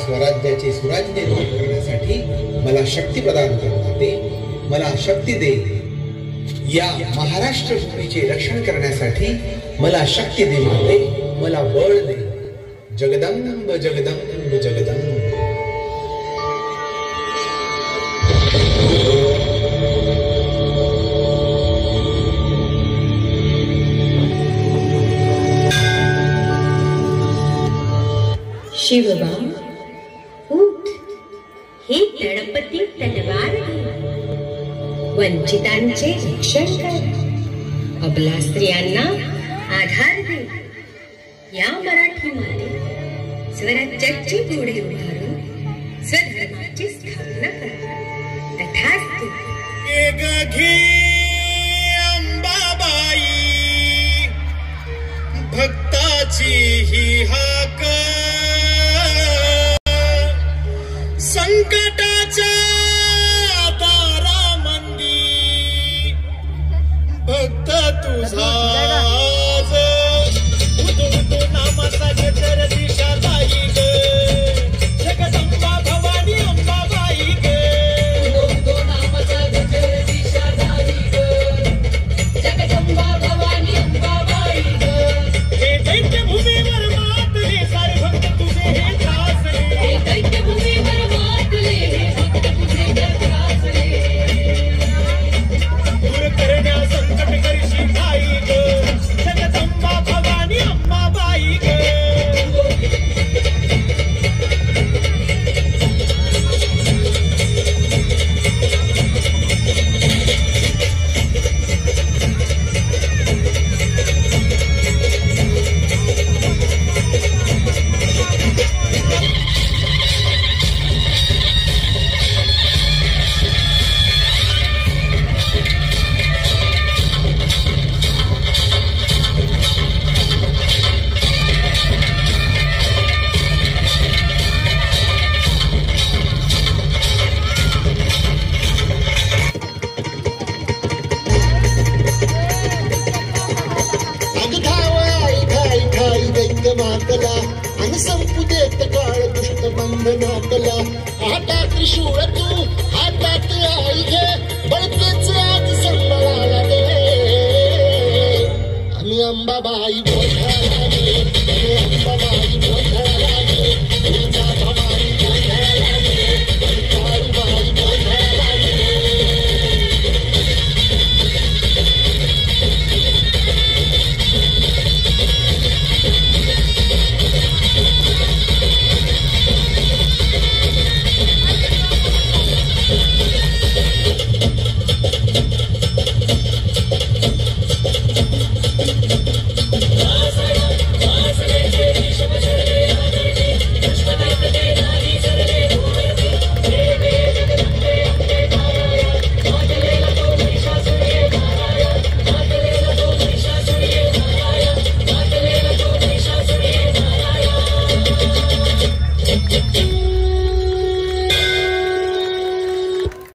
स्वराज्याचे सुराज्य निर्माण करण्यासाठी मला शक्ती प्रदान करते, मला शक्ती दे. या महाराष्ट्र भूमीचे रक्षण करण्यासाठी मला शक्ती दे माते, मला बळ दे. जगदंब जगदंब जगदंब. शिवबा उठ, हे तळपती तलवार घे, वंचितांचे रक्षण कर, अबला स्त्रियांना आधार दे. या मराठी माते स्वराज्याची पुढे उभारून स्वधर्माची स्थापना कर. तथास्तु. अंबाबाई भक्ताची ही हाक, संकटाच्या दारामंदी भक्त तुझा नामाचा जर दिशा जाई ग. जगदंबा भवानी अंबाबाई ग. नामाचा जर दिशा जाई ग. जगदंबा भवानी अंबाबाई ग. हे दैत्यभूमीवर मातले सारे भक्त तुझे हे त्रासले. हे दैत्यभूमीवर मातले हे भक्त तुझे हे त्रासले. दूर करण्या संकट करशी आई ग. जगदंबा भवानी अंबाबाई ग. मातला आणि संपू देत काळ दुष्ट बंधनातला. हातात त्रिशूळ तू हातात आई घे, बळतेच आज संबळाला दे. आम्ही अंबाबाई बोल.